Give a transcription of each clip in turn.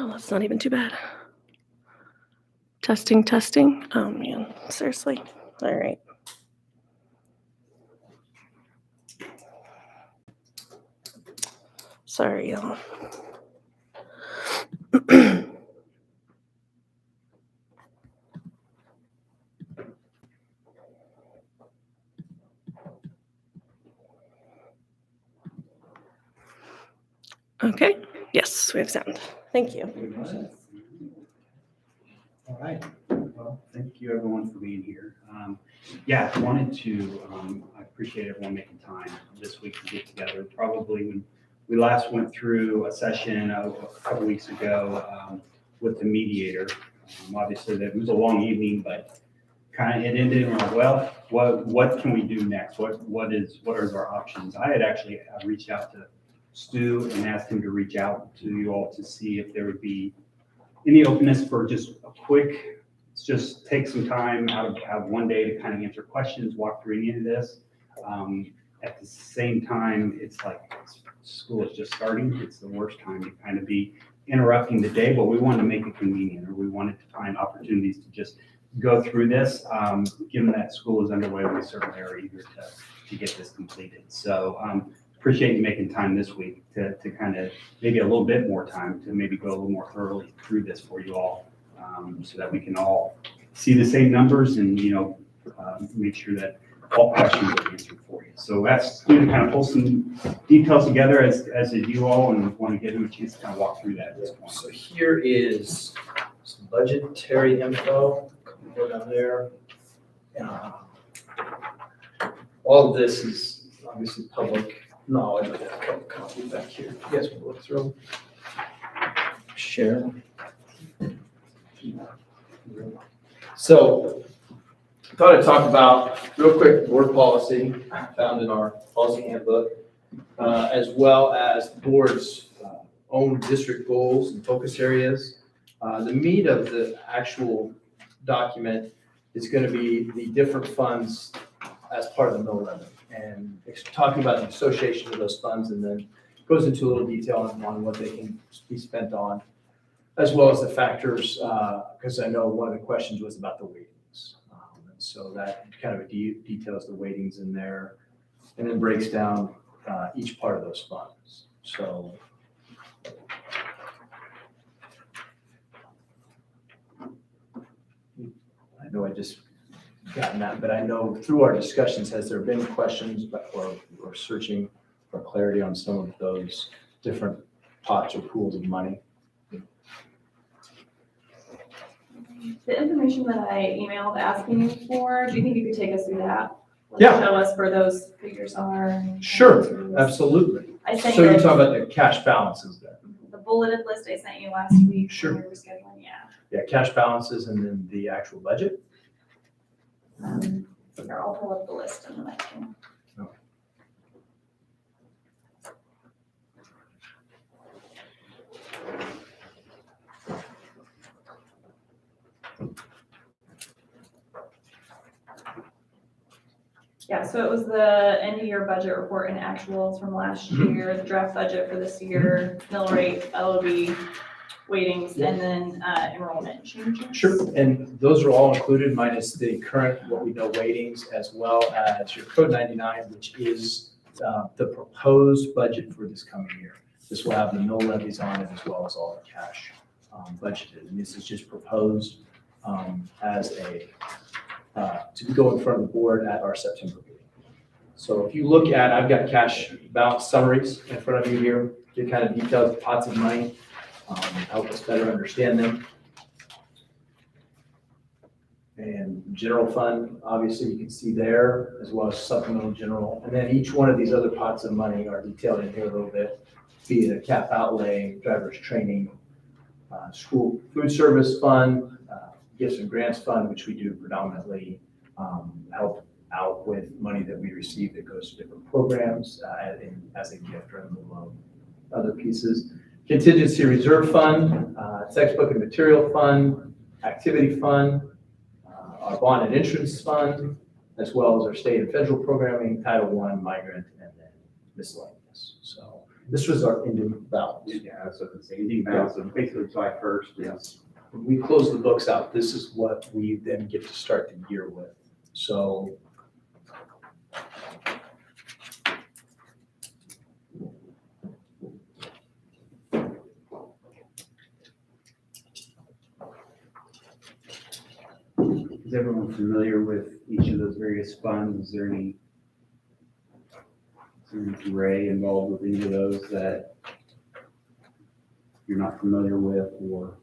Oh, that's not even too bad. Testing, testing. Oh man, seriously. All right. Sorry, y'all. Okay. Yes, we have sound. Thank you. All right. Well, thank you everyone for being here. Yeah, I wanted to, I appreciate everyone making time this week to get together. Probably when we last went through a session a couple weeks ago with the mediator. Obviously, that was a long evening, but kind of it ended and we're like, well, what can we do next? What are our options? I had actually reached out to Stu and asked him to reach out to you all to see if there would be any openness for just a quick, just take some time out of one day to kind of answer questions, walk through any of this. At the same time, it's like school is just starting. It's the worst time to kind of be interrupting the day, but we wanted to make it convenient, or we wanted to find opportunities to just go through this. Given that school is underway, we certainly are eager to get this completed. So appreciate you making time this week to kind of maybe a little bit more time to maybe go a little more thoroughly through this for you all, so that we can all see the same numbers and, make sure that all questions are answered for you. So that's going to kind of pull some details together as did you all, and want to give them a chance to kind of walk through that at this point. So here is some budgetary info. Go down there. All of this is obviously public knowledge. I got a couple copies back here. You guys can look through them. Share. So I thought I'd talk about real quick board policy found in our policy handbook, as well as the board's own district goals and focus areas. The meat of the actual document is going to be the different funds as part of the mill levy, and it's talking about the association of those funds, and then goes into a little detail on what they can be spent on, as well as the factors, because I know one of the questions was about the weightings. And so that kind of details the weightings in there, and then breaks down each part of those funds. So I know I just gotten that, but I know through our discussions, has there been questions or searching for clarity on some of those different pots or pools of money? The information that I emailed asking you for, do you think you could take us through that? Yeah. Show us where those figures are. Sure, absolutely. I sent So you you're talking about the cash balances there? the bulleted list I sent you last week. Sure. When we were scheduling, yeah. Yeah, cash balances and then the actual budget? Here, I'll pull up the list and then I can. Yeah, so it was the end of year budget report and actuals from last year, the draft budget for this year, mill rate, LOB, weightings, and then enrollment changes. Sure, and those are all included minus the current, what we know, weightings, as well as your Code 99, which is the proposed budget for this coming year. This will have the mill levies on it as well as all the cash budgeted. And this is just proposed as a, to go in front of the board at our September meeting. So if you look at, I've got cash balance summaries in front of you here, to kind of detail the pots of money, help us better understand them. And general fund, obviously you can see there, as well as supplemental general. And then each one of these other pots of money are detailed in here a little bit, be it a cap outlay, driver's training, school food service fund, gifts and grants fund, which we do predominantly help out with money that we receive that goes to different programs as a gift or in lieu of other pieces. Contingency reserve fund, textbook and material fund, activity fund, our bond and insurance fund, as well as our state and federal programming, Title I, migrant, and then miscellaneous. So This was our ending balance. Yeah, that's what I'm saying, ending balance of basically July 1st is. When we close the books out, this is what we then get to start the year with. So Is everyone familiar with each of those various funds? Is there any Ray involved with any of those that you're not familiar with, or?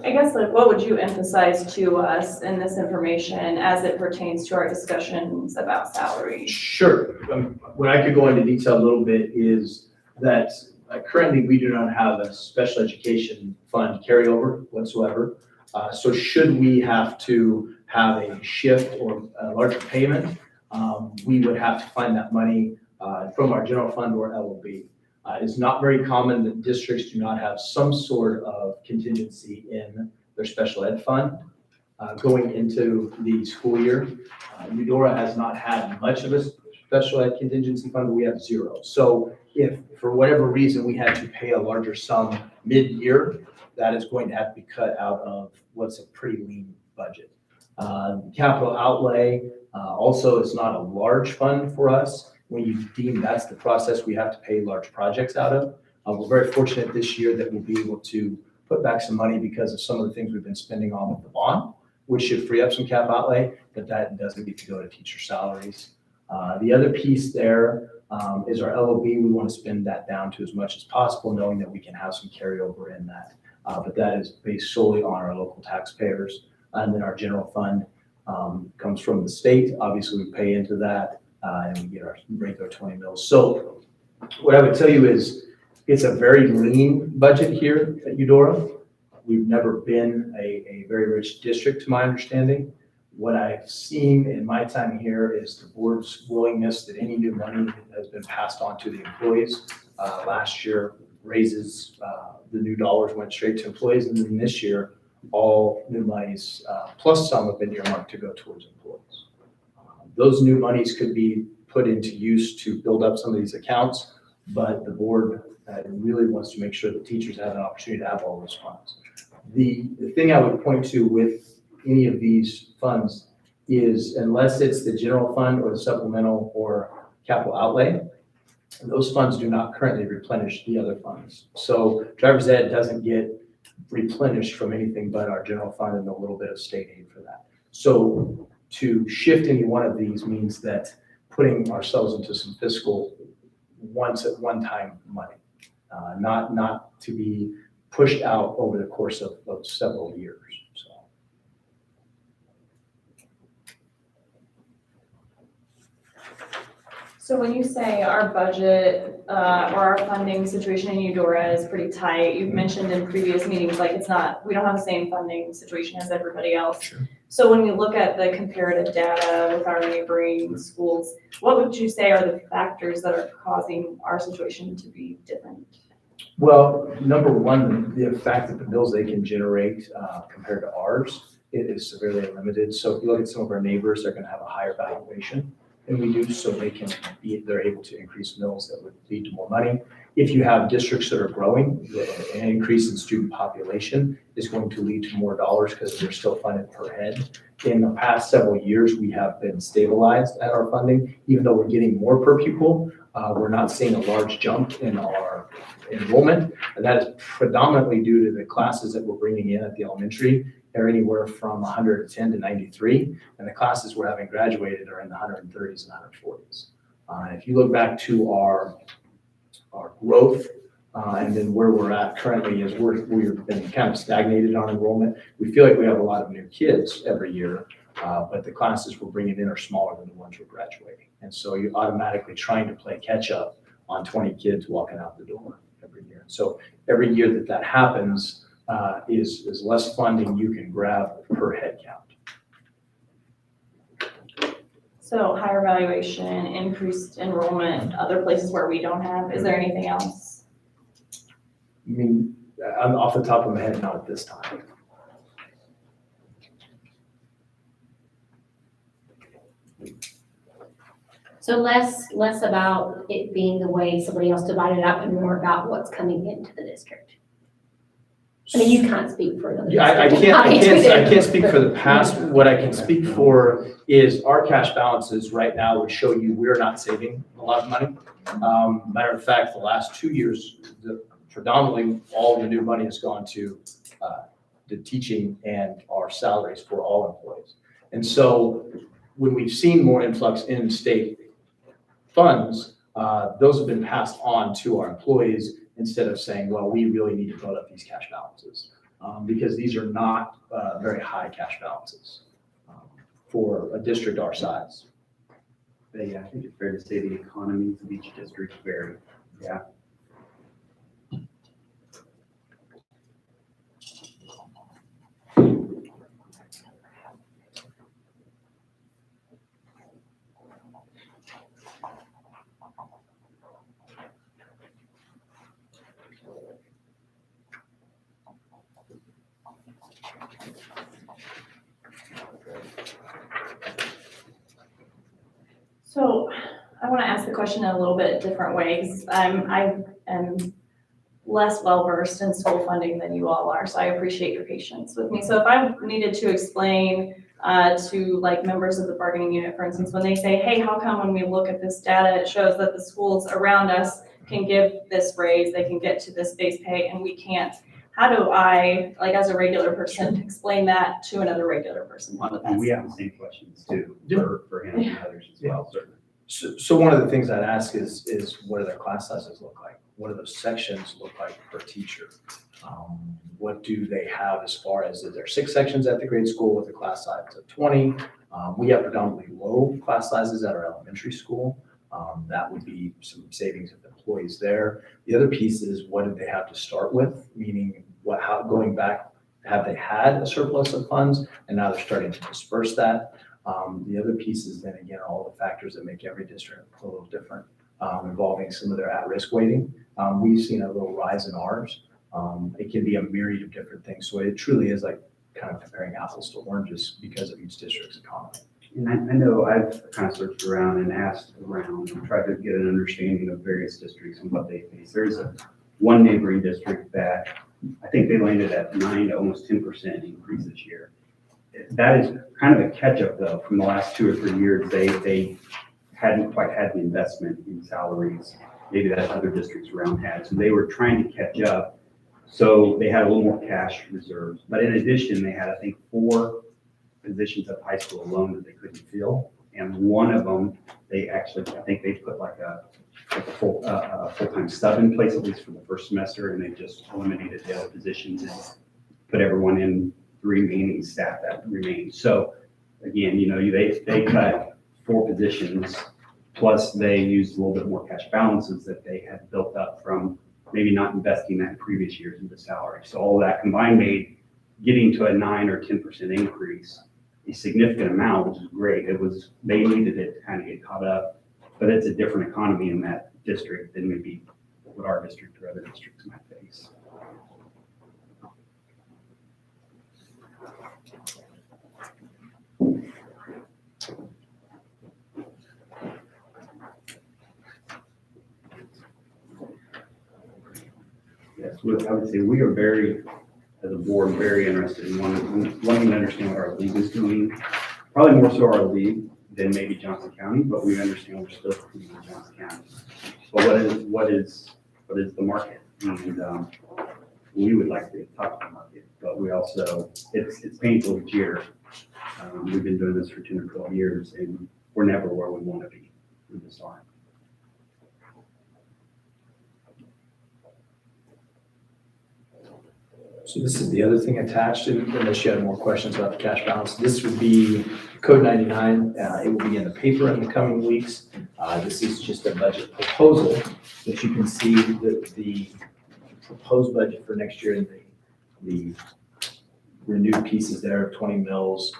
I guess, like, what would you emphasize to us in this information as it pertains to our discussions about salaries? sure, what I could go into detail a little bit is that currently we do not have a special education fund carryover whatsoever. So should we have to have a shift or a larger payment, we would have to find that money from our general fund or LOB. It's not very common that districts do not have some sort of contingency in their special ed fund going into the school year. Eudora has not had much of a special ed contingency fund, but we have zero. So if for whatever reason we had to pay a larger sum mid-year, that is going to have to be cut out of what's a pretty lean budget. Capital outlay also is not a large fund for us. When you deem that's the process we have to pay large projects out of. We're very fortunate this year that we'll be able to put back some money because of some of the things we've been spending on with the bond, which should free up some cap outlay, but that doesn't get to go to teacher salaries. The other piece there is our LOB. We want to spend that down to as much as possible, knowing that we can have some carryover in that. But that is based solely on our local taxpayers. And then our general fund comes from the state. Obviously, we pay into that and we get our regular 20 mils. So what I would tell you is it's a very lean budget here at Eudora. We've never been a very rich district, to my understanding. What I've seen in my time here is the board's willingness that any new money has been passed on to the employees. Last year, raises, the new dollars went straight to employees, and then this year, all new monies, plus some have been earmarked to go towards employees. Those new monies could be put into use to build up some of these accounts, but the board really wants to make sure that teachers have an opportunity to have all those funds. The thing I would point to with any of these funds is unless it's the general fund or the supplemental or capital outlay, those funds do not currently replenish the other funds. So driver's ed doesn't get replenished from anything but our general fund and a little bit of state aid for that. So to shift any one of these means that putting ourselves into some fiscal one-time money, not to be pushed out over the course of several years. So when you say our budget or our funding situation in Eudora is pretty tight, you've mentioned in previous meetings, like we don't have the same funding situation as everybody else. Sure. So when you look at the comparative data with our neighboring schools, what would you say are the factors that are causing our situation to be different? Well, number one, the fact that the bills they can generate compared to ours, it is severely limited. So if you look at some of our neighbors, they're going to have a higher valuation than we do, so they're able to increase mills that would lead to more money. If you have districts that are growing, an increase in student population is going to lead to more dollars because they're still funded per head. In the past several years, we have been stabilized at our funding. Even though we're getting more per pupil, we're not seeing a large jump in our enrollment, and that is predominantly due to the classes that we're bringing in at the elementary. They're anywhere from 110 to 93, and the classes we're having graduated are in the 130s and 140s. If you look back to our growth and then where we're at currently is we've been kind of stagnated on enrollment. We feel like we have a lot of new kids every year, but the classes we're bringing in are smaller than the ones we're graduating. And so you're automatically trying to play catch up on 20 kids walking out the door every year. So every year that happens, is less funding you can grab per head count. So higher valuation, increased enrollment, other places where we don't have, is there anything else? I mean, I'm off the top of my head, not at this time. So less about it being the way somebody else divided it up and more about what's coming into the district. I mean, you can't speak for the. Yeah, I can't speak for the past. What I can speak for is our cash balances right now would show you we're not saving a lot of money. Matter of fact, the last 2 years, predominantly all the new money has gone to the teaching and our salaries for all employees. And so when we've seen more influx in state funds, those have been passed on to our employees instead of saying, well, we really need to build up these cash balances, because these are not very high cash balances for a district our size. But yeah, I think it's fair to say the economies of each district vary. Yeah. So I want to ask the question in a little bit different way, because I am less well-versed in school funding than you all are, so I appreciate your patience with me. So if I needed to explain to like members of the bargaining unit, for instance, when they say, hey, how come when we look at this data, it shows that the schools around us can give this raise, they can get to this base pay, and we can't? How do I, like as a regular person, explain that to another regular person? What would that And we have sound? the same questions too, for him and others as well, certainly. So one of the things I'd ask is what do their class sizes look like? What do those sections look like per teacher? What do they have as far as, is there 6 sections at the grade school with a class size of 20? We have predominantly low class sizes at our elementary school. That would be some savings of employees there. The other piece is what did they have to start with? Meaning going back, have they had a surplus of funds and now they're starting to disperse that? The other piece is then again, all the factors that make every district a little different, involving some of their at-risk weighting. We've seen a little rise in ours. It can be a myriad of different things. So it truly is like kind of comparing apples to oranges because of each district's economy. And I know I've kind of searched around and asked around and tried to get an understanding of various districts and what they face. There's one neighboring district that I think they landed at 9 to almost 10% increase this year. That is kind of a catch-up though from the last 2 or 3 years. They hadn't quite had the investment in salaries maybe that other districts around had. So they were trying to catch up. So they had a little more cash reserves. But in addition, they had, I think, 4 positions at high school alone that they couldn't fill. And one of them, they actually, I think they put like a full-time sub in place, at least for the first semester, and they just eliminated the other positions and put everyone in the remaining staff that remained. So again, they cut 4 positions, plus they used a little bit more cash balances that they had built up from maybe not investing that in previous years into salary. So all that combined made getting to a 9 or 10% increase a significant amount, which is great. They needed it to kind of get caught up, but it's a different economy in that district than maybe what our district or other districts might face. Yes, I would say we are very, as a board, very interested in wanting to understand what our league is doing. Probably more so our league than maybe Johnson County, but we understand we're still competing with Johnson County. But what is the market? And we would like to talk to the market, but we also, it's painful each year. We've been doing this for 10 or 12 years, and we're never where we want to be. We just aren't. So this is the other thing attached, unless you have more questions about the cash balance. This would be Code 99. It will be in the paper in the coming weeks. This is just a budget proposal, but you can see the proposed budget for next year and the renewed pieces there of 20 mills.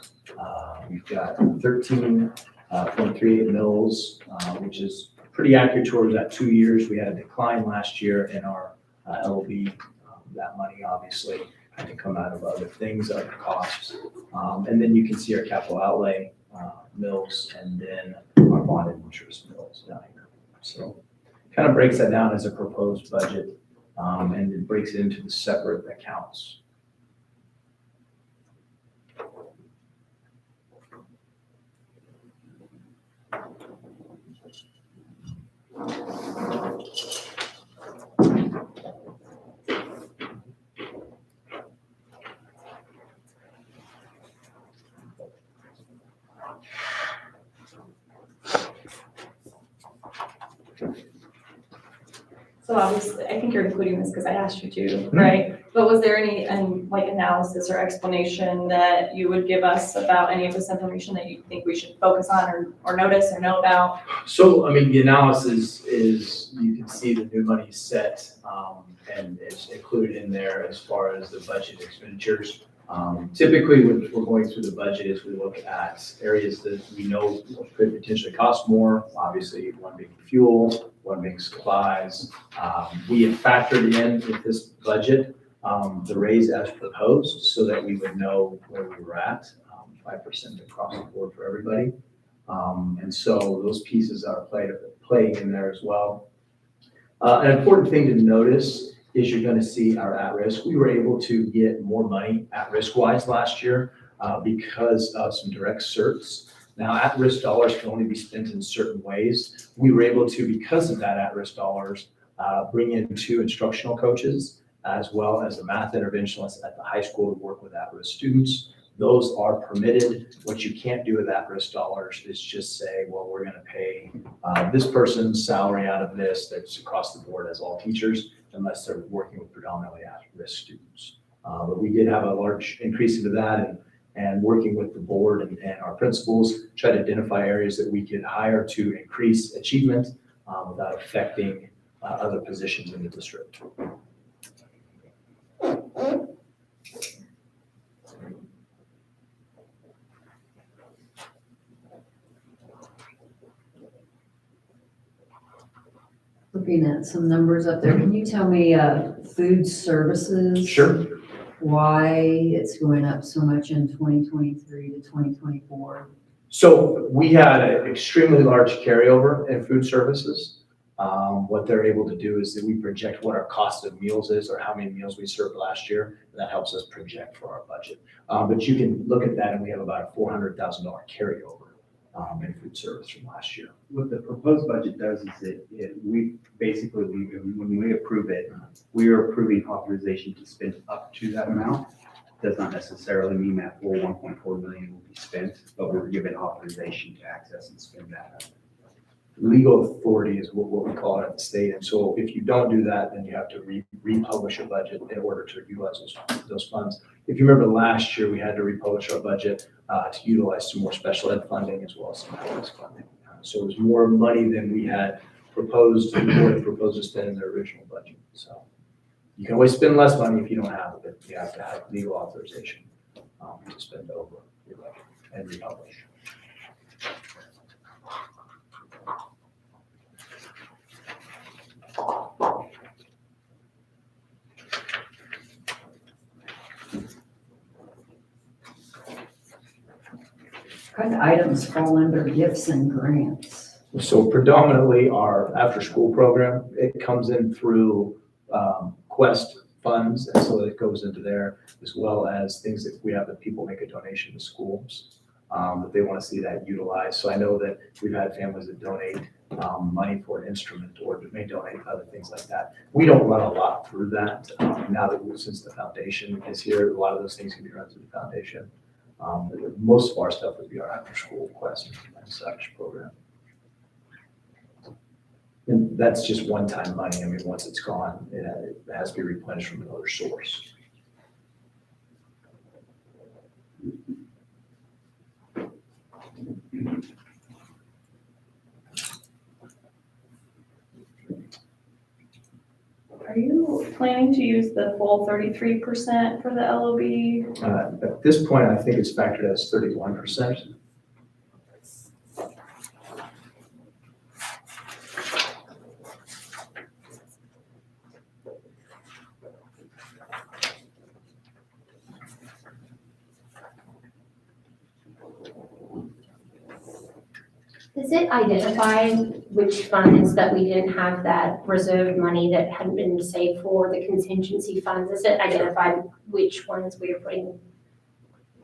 We've got 13.38 mills, which is pretty accurate towards that 2 years. We had a decline last year in our LB. That money obviously had to come out of other things, other costs. And then you can see our capital outlay mills and then our unwanted interest bills down here. So kind of breaks that down as a proposed budget, and it breaks it into the separate accounts. So obviously, I think you're including this because I asked you to, right? But was there any, like analysis or explanation that you would give us about any of this information that you think we should focus on or notice or know about? So, I mean, the analysis is, you can see the new money set, and it's included in there as far as the budget expenditures. Typically, when we're going through the budget, is we look at areas that we know could potentially cost more. Obviously, one being fuel, one being supplies. We have factored in with this budget, the raise as proposed, so that we would know where we were at, 5% across the board for everybody. And so those pieces are playing in there as well. An important thing to notice is you're going to see our at-risk. We were able to get more money at-risk wise last year because of some direct certs. Now, at-risk dollars can only be spent in certain ways. We were able to, because of that at-risk dollars, bring in 2 instructional coaches, as well as a math interventionist at the high school to work with at-risk students. Those are permitted. What you can't do with at-risk dollars is just say, well, we're going to pay this person's salary out of this that's across the board as all teachers, unless they're working with predominantly at-risk students. But we did have a large increase into that, and working with the board and our principals, try to identify areas that we could hire to increase achievement without affecting other positions in the district. Looking at some numbers up there, can you tell me, food services? Sure. Why it's going up so much in 2023 to 2024? So we had an extremely large carryover in food services. What they're able to do is that we project what our cost of meals is, or how many meals we served last year, and that helps us project for our budget. But you can look at that, and we have about a $400,000 carryover in food service from last year. What the proposed budget does is we basically, when we approve it, we are approving authorization to spend up to that amount. Does not necessarily mean that full 1.4 million will be spent, but we're given authorization to access and spend that. Legal authority is what we call it at the state. And so if you don't do that, then you have to republish your budget in order to utilize those funds. If you remember last year, we had to republish our budget to utilize some more special ed funding as well as some at-risk funding. So it was more money than we had proposed, the board had proposed to spend in their original budget. So you can always spend less money if you don't have it, but you have to have legal authorization to spend over your budget and republish. What kind of items fall under gifts and grants? So predominantly our after-school program, it comes in through Quest funds, and so it goes into there, as well as things that we have that people make a donation to schools, that they want to see that utilized. So I know that we've had families that donate money for an instrument, or may donate other things like that. We don't run a lot through that now that since the foundation is here, a lot of those things can be run through the foundation. Most of our stuff would be our after-school Quest and such program. And that's just one-time money. I mean, once it's gone, it has to be replenished from another source. Are you planning to use the full 33% for the LOB? At this point, I think it's factored as 31%. Does it identify which funds that we didn't have that reserved money that hadn't been saved for, the contingency funds? Does it identify which ones we are putting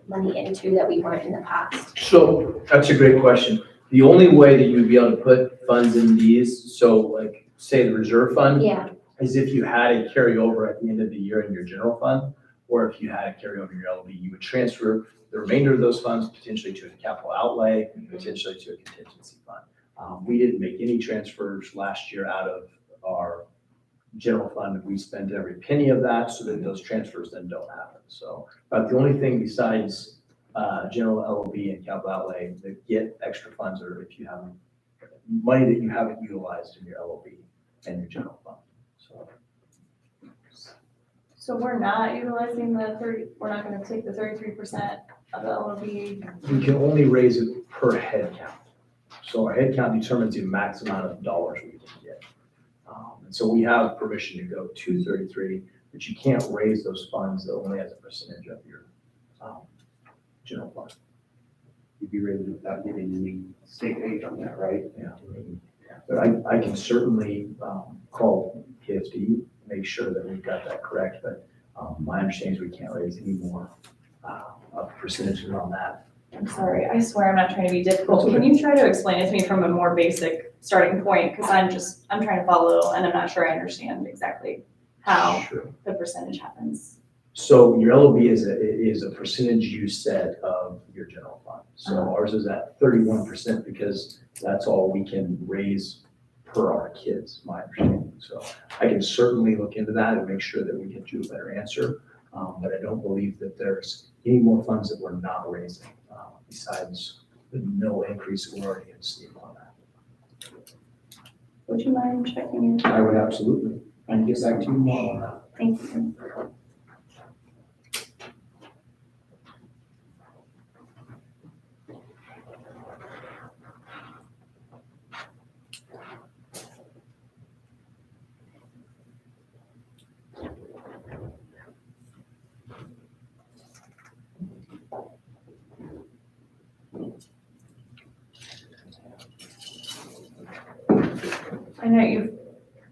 money into that we weren't in the past? So that's a great question. The only way that you would be able to put funds in these, so like say the reserve fund, Yeah, is if you had a carryover at the end of the year in your general fund, or if you had a carryover in your LOB, you would transfer the remainder of those funds potentially to a capital outlay, potentially to a contingency fund. We didn't make any transfers last year out of our general fund. We spent every penny of that so that those transfers then don't happen. So about the only thing besides general LOB and capital outlay that get extra funds are if you have money that you haven't utilized in your LOB and your general fund. So we're not utilizing we're not gonna take the 33% of the LOB. We can only raise it per head count. So our head count determines the max amount of dollars we can get. And so we have permission to go to 33, but you can't raise those funds only as a percentage of your general fund. You'd be raising without getting any state aid on that, right? Yeah. But I can certainly call KSD, make sure that we've got that correct, but my understanding is we can't raise any more of percentages on that. I'm sorry, I swear I'm not trying to be difficult. Can you try to explain it to me from a more basic starting point? Because I'm trying to follow and I'm not sure I understand exactly how Sure. the percentage happens. So your LOB is a percentage you set of your general fund. So ours is at 31% because that's all we can raise per our kids, my understanding. So I can certainly look into that and make sure that we get you a better answer. But I don't believe that there's any more funds that we're not raising besides the no increase that we're already in steam on that. Would you mind checking? I would absolutely. I can get back to you more on that. Thank you. I know you've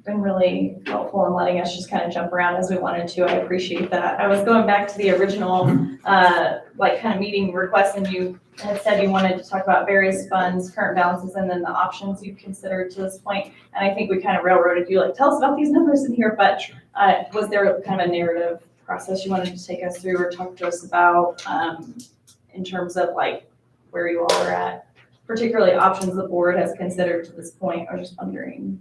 been really helpful in letting us just kind of jump around as we wanted to. I appreciate that. I was going back to the original, kind of meeting request, and you had said you wanted to talk about various funds, current balances, and then the options you've considered to this point. And I think we kind of railroaded you, like, tell us about these numbers in here, but was there kind of a narrative process you wanted to take us through or talk to us about in terms of like where you all are at, particularly options the board has considered to this point? I was just wondering.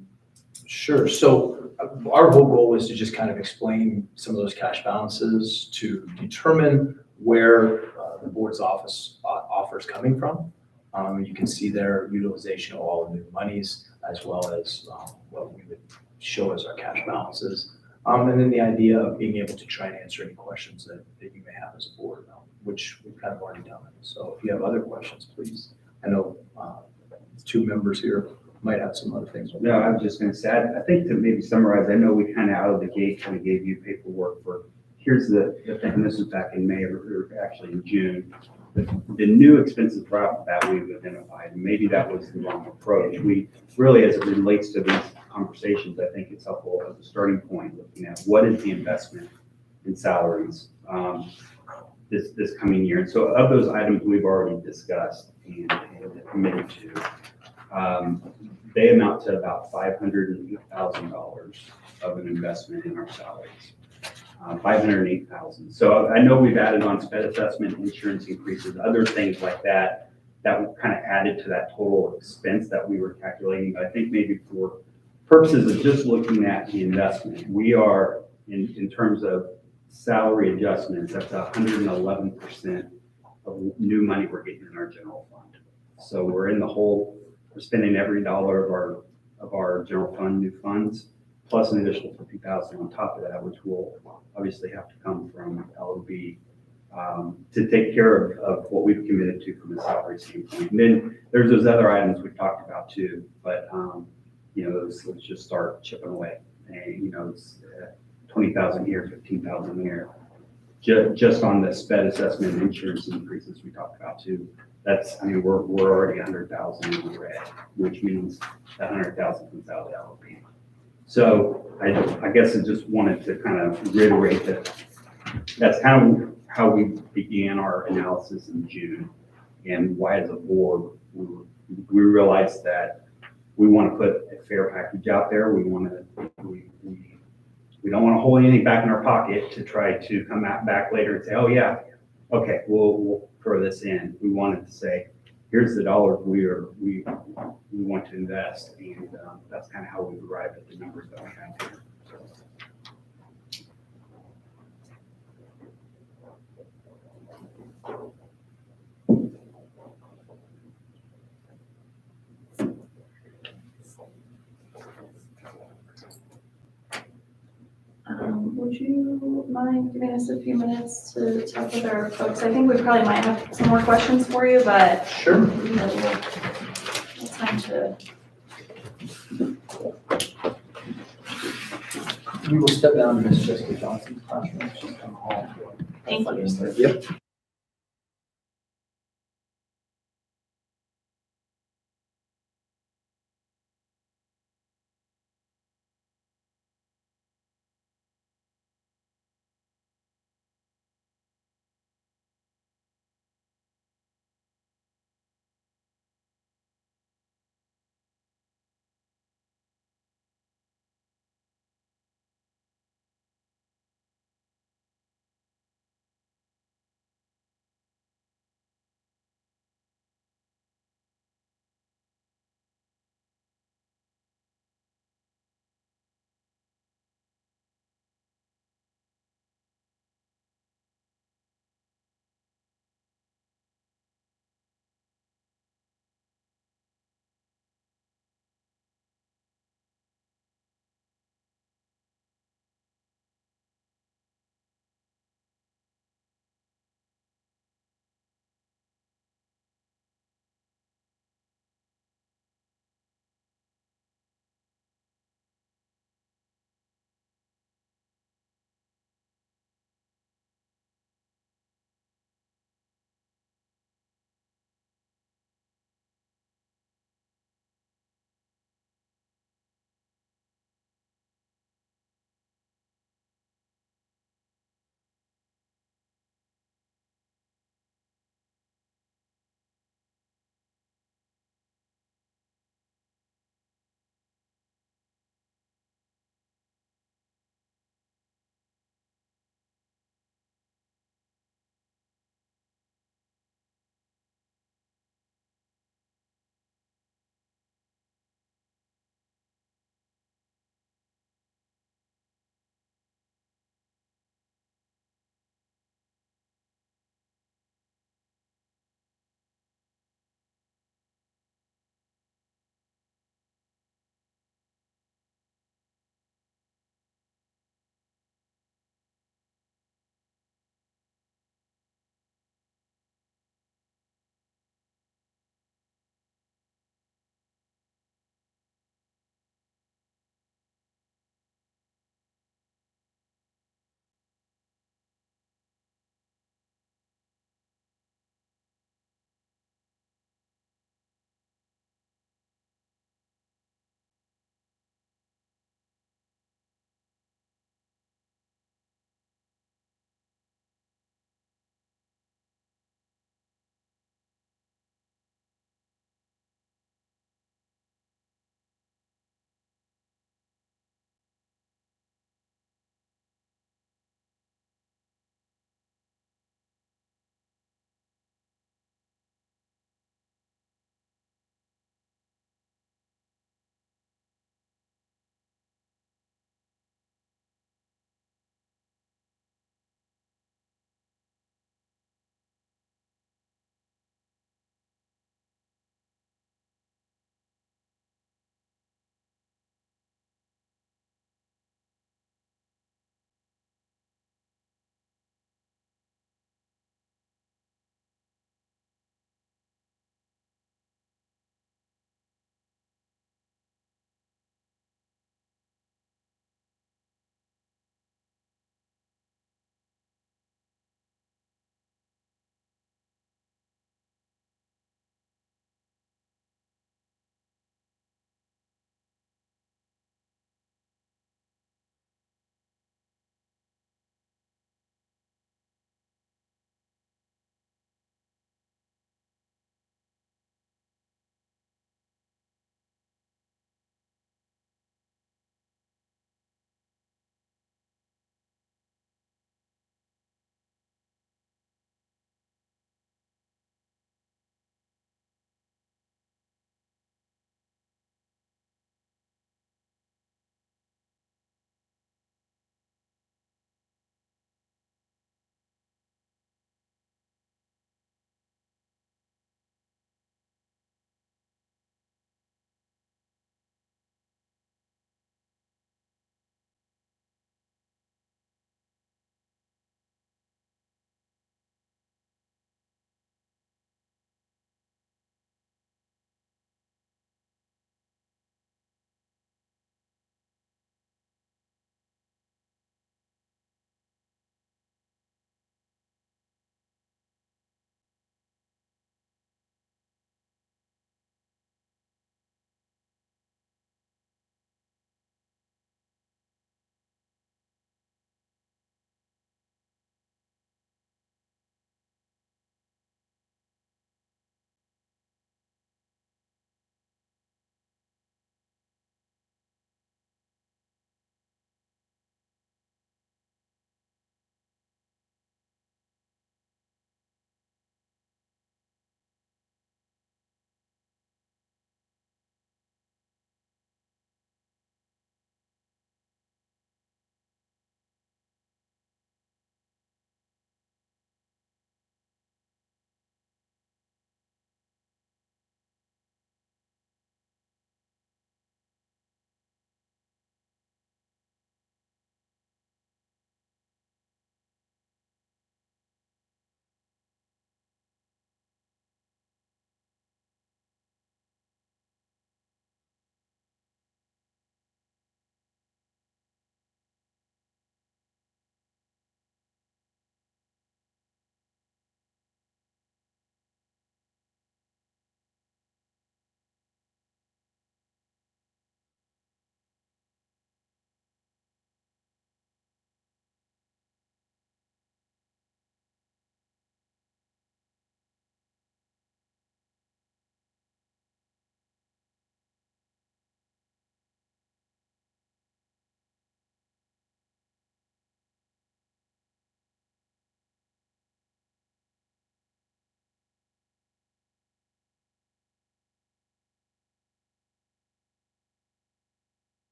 Sure. So our whole goal is to just kind of explain some of those cash balances to determine where the board's offer is coming from. You can see their utilization of all the new monies as well as what we would show as our cash balances. And then the idea of being able to try and answer any questions that you may have as a board, which we've kind of already done. So if you have other questions, please. I know two members here might have some other things. No, I was just gonna say, I think to maybe summarize, I know we kind of out of the gate kind of gave you paperwork for, here's the thing, and this was back in May, or actually in June. The new expenses right off the bat we've identified, and maybe that was the wrong approach. We really, as it relates to these conversations, I think it's helpful as a starting point, looking at what is the investment in salaries this coming year. And so of those items we've already discussed and committed to, they amount to about $508,000 of an investment in our salaries. $508,000. So I know we've added on sped assessment, insurance increases, other things like that, that were kind of added to that total expense that we were calculating. But I think maybe for purposes of just looking at the investment, we are in terms of salary adjustments, that's 111% of new money we're getting in our general fund. So we're in the hole. We're spending every dollar of our general fund, new funds, plus an additional $50,000 on top of that, which will obviously have to come from LOB to take care of what we've committed to from a salary standpoint. And then there's those other items we talked about too, but let's just start chipping away. And it's 20,000 here, 15,000 there. just on the sped assessment and insurance increases we talked about too. That's, I mean, we're already 100,000 in the red, which means that 100,000 comes out of the LRP. So I guess I just wanted to kind of reiterate that that's kind of how we began our analysis in June, and why as a board, we realized that we want to put a fair package out there. We don't want to hold anything back in our pocket to try to come back later and say, oh yeah, okay, we'll throw this in. We wanted to say, here's the dollars we want to invest, and that's kind of how we arrived at the numbers that we have here. Would you mind giving us a few minutes to talk with our folks? I think we probably might have some more questions for you, but Sure. you know, we'll time to. We will step down to Miss Jessica Johnson's classroom. She's come home. Thank you. Yep.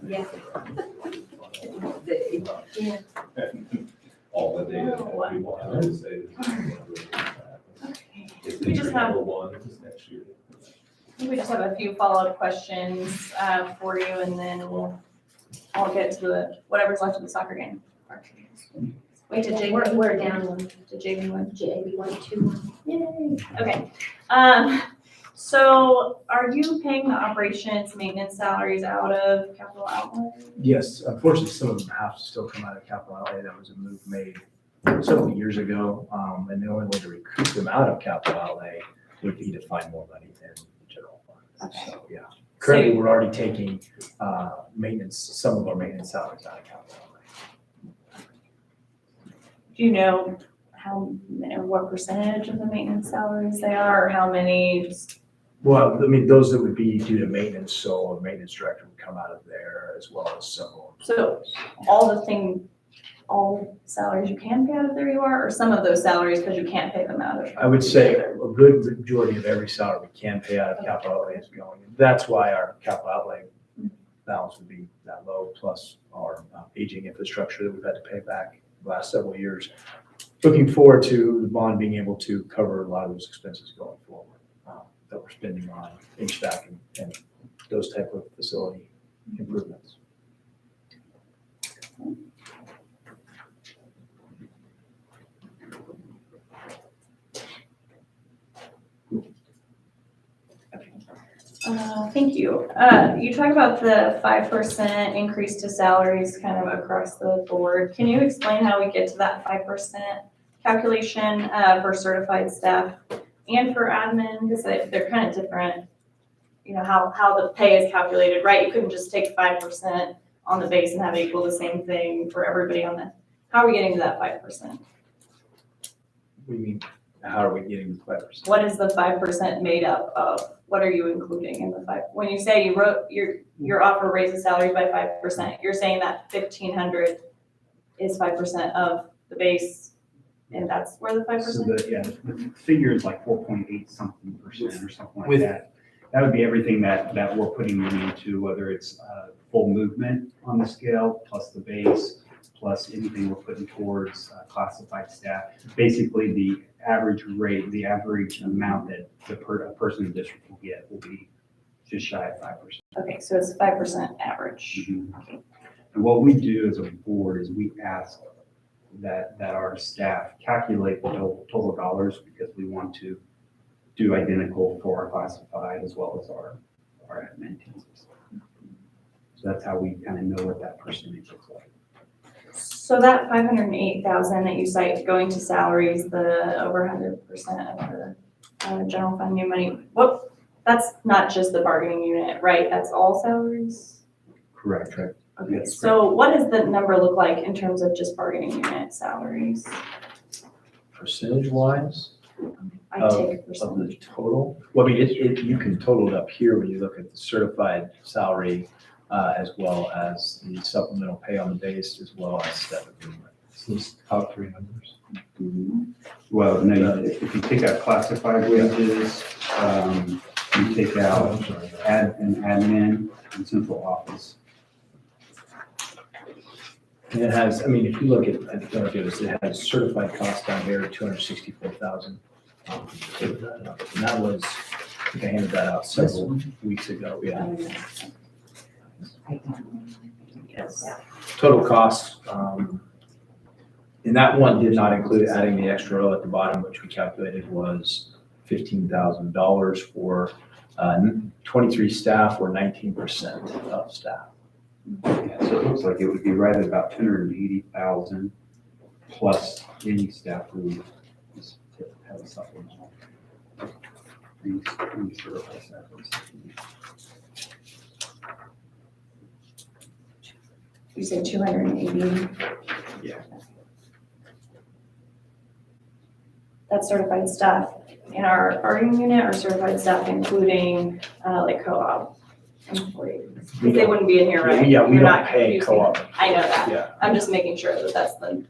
Yeah. All the data Oh, that we want to say. We just have- One next year. We just have a few follow-up questions for you, and then I'll get to whatever's left of the soccer game. Wait, did JV, We're down one, did JV win? JV 1-2. Yay, okay. So are you paying the operations maintenance salaries out of capital outlay? Yes, unfortunately, some of them have to still come out of capital outlay. That was a move made several years ago. And the only way to recoup them out of capital outlay would be to find more money in general fund. Okay. So, yeah. Currently, we're already taking maintenance, some of our maintenance salaries out of capital outlay. Do you know how, or what percentage of the maintenance salaries they are, or how many? Well, I mean, those that would be due to maintenance, so a maintenance director would come out of there as well as several. So all salaries you can pay out of there you are, or some of those salaries because you can't pay them out of? I would say a good majority of every salary we can pay out of capital outlay is going. That's why our capital outlay balance would be that low, plus our aging infrastructure that we've had to pay back the last several years. Looking forward to the bond being able to cover a lot of those expenses going forward that we're spending on HVAC and those type of facility improvements. Thank you. You talk about the 5% increase to salaries kind of across the board. Can you explain how we get to that 5% calculation for certified staff and for admin? Because they're kind of different, you know, how the pay is calculated, right? You couldn't just take 5% on the base and have it equal the same thing for everybody on the, how are we getting to that 5%? We mean, how are we getting the 5%? What is the 5% made up of? What are you including in the 5? When you say you wrote your offer raises salary by 5%, you're saying that 1,500 is 5% of the base, and that's where the 5%? So the figure is like 4.8 something percent or something like With- that. That would be everything that we're putting money into, whether it's full movement on the scale, plus the base, plus anything we're putting towards classified staff. Basically, the average rate, the average amount that a person in the district will get will be just shy of 5%. Okay, so it's 5% average. Mhm. And what we do as a board is we ask that our staff calculate the total dollars, because we want to do identical for our classified as well as our admin teams. So that's how we kind of know what that percentage looks like. So that 508,000 that you cite going to salaries, the over 100% of the general fund new money, that's not just the bargaining unit, right? That's all salaries? Correct. Okay, Yes, so what does the number look like in terms of just bargaining unit salaries? Percentage wise? I Of- take a Of percentage. the total? Well, I mean, you can total it up here when you look at the certified salary, as well as the supplemental pay on the base, as well as step agreement. So those top three numbers. Mhm. Well, no, if you take out classified wages, you take out I'm sorry. admin and central office. And it has, I mean, if you look at, I don't know if it has certified costs down here, 264,000. And that was, I think I handed that out several weeks ago, yeah. Yes. Total costs, and that one did not include adding the extra row at the bottom, which we calculated was $15,000 for 23 staff or 19% of staff. Yeah, so it looks like it would be right at about 280,000 plus any staff who just have a supplemental. Any certified staff or something. You say 280? Yeah. That's certified staff in our bargaining unit, or certified staff including like co-op employees? Because they wouldn't be in here, right? Yeah, we You're don't not pay confusing co-op. them. I know that. Yeah. I'm just making sure that that's the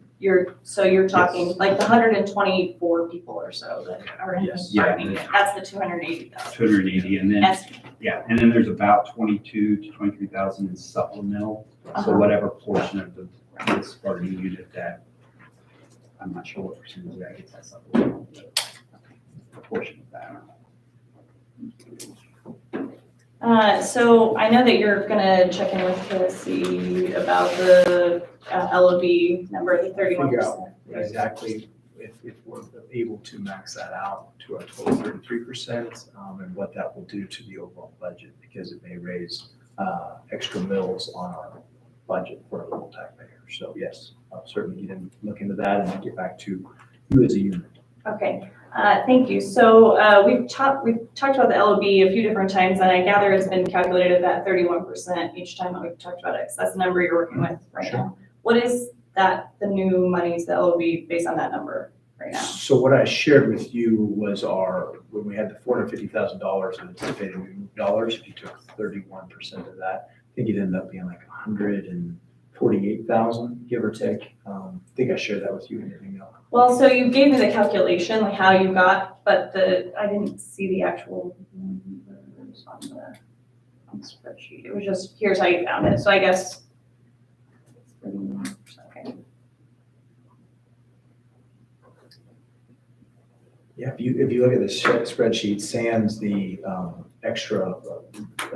so you're talking like the 124 people or so that are in Yes. Yeah. bargaining unit. That's the 280,000. 280, and then, estimate. yeah, and then there's about 22 to 23,000 in supplemental. So Uh-huh. whatever portion of this bargaining unit that, I'm not sure what percentage that gets that supplemental, but a portion of that. So I know that you're gonna check in with KSC about the LOB number, the 31%. Figure out exactly if we're able to max that out to our total 33%, and what that will do to the overall budget, because it may raise extra mills on our budget for our local taxpayers. So yes, I'll certainly look into that and get back to you as a unit. Okay, thank you. So we've talked about the LOB a few different times, and I gather it's been calculated at that 31% each time that we've talked about it. So that's the number you're working with right now. What is that, the new monies, the LOB, based on that number right now? So what I shared with you was when we had the $450,000 in anticipated new dollars, if you took 31% of that, I think it ended up being like 148,000, give or take. I think I shared that with you in your email. Well, so you gave me the calculation, like how you got, but I didn't see the actual numbers on the spreadsheet. It was just, here's how you found it. So I guess. Okay. Yeah, if you look at the spreadsheet, sans the extra, I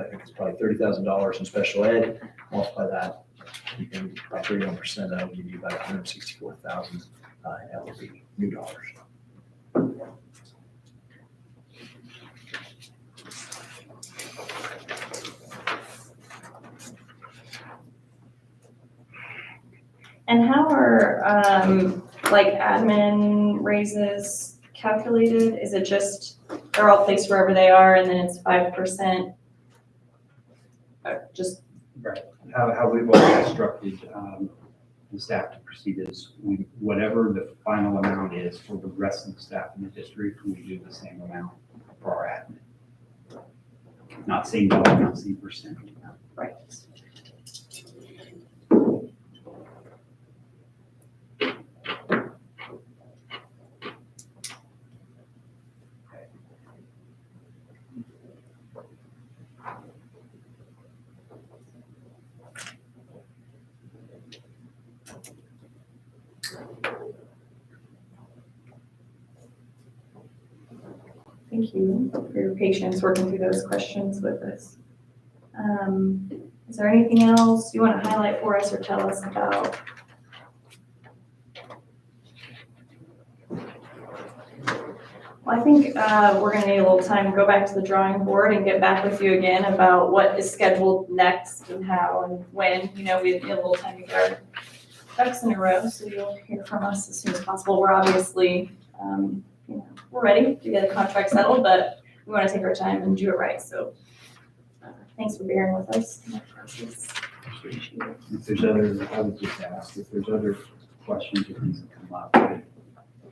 think it's probably $30,000 in special ed, multiply that, you can, by 31%, that'll give you about 164,000 LOB, new dollars. And how are, like admin raises calculated? Is it just, they're all placed wherever they are and then it's 5%? Just, Right. How we've always instructed the staff to proceed is whatever the final amount is for the rest of the staff in the district, we do the same amount for our admin. Not same dollar, not same percent. right. Thank you for your patience working through those questions with us. Is there anything else you want to highlight for us or tell us about? Well, I think we're going to need a little time to go back to the drawing board and get back with you again about what is scheduled next and how and when. You know, we need a little time to get our ducks in a row, so you'll hear from us as soon as possible. We're obviously, we're ready to get a contract settled, but we want to take our time and do it right. So thanks for bearing with us in that process. If there's other, I would just ask, if there's other questions or things that come up,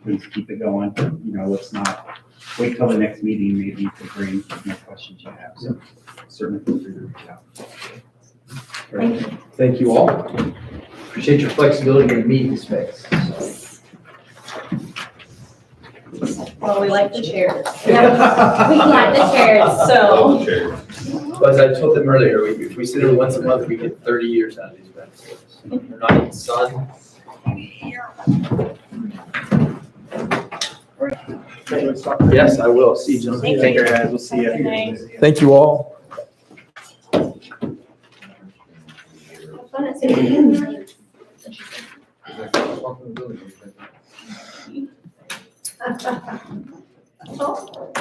please keep it going. You know, let's not wait till the next meeting maybe to bring more questions you have. So certainly feel free to reach out. Thank you. Thank you all. Appreciate your flexibility in meeting space. Well, we like the chairs. We like the chairs. So, But as I told them earlier, if we sit here once a month, we get 30 years out of these benefits. They're not in the sun. Yes, I will. See you, gentlemen. Thank you. Guys, we'll see you. Good night. Thank you all. Have fun at City Hall.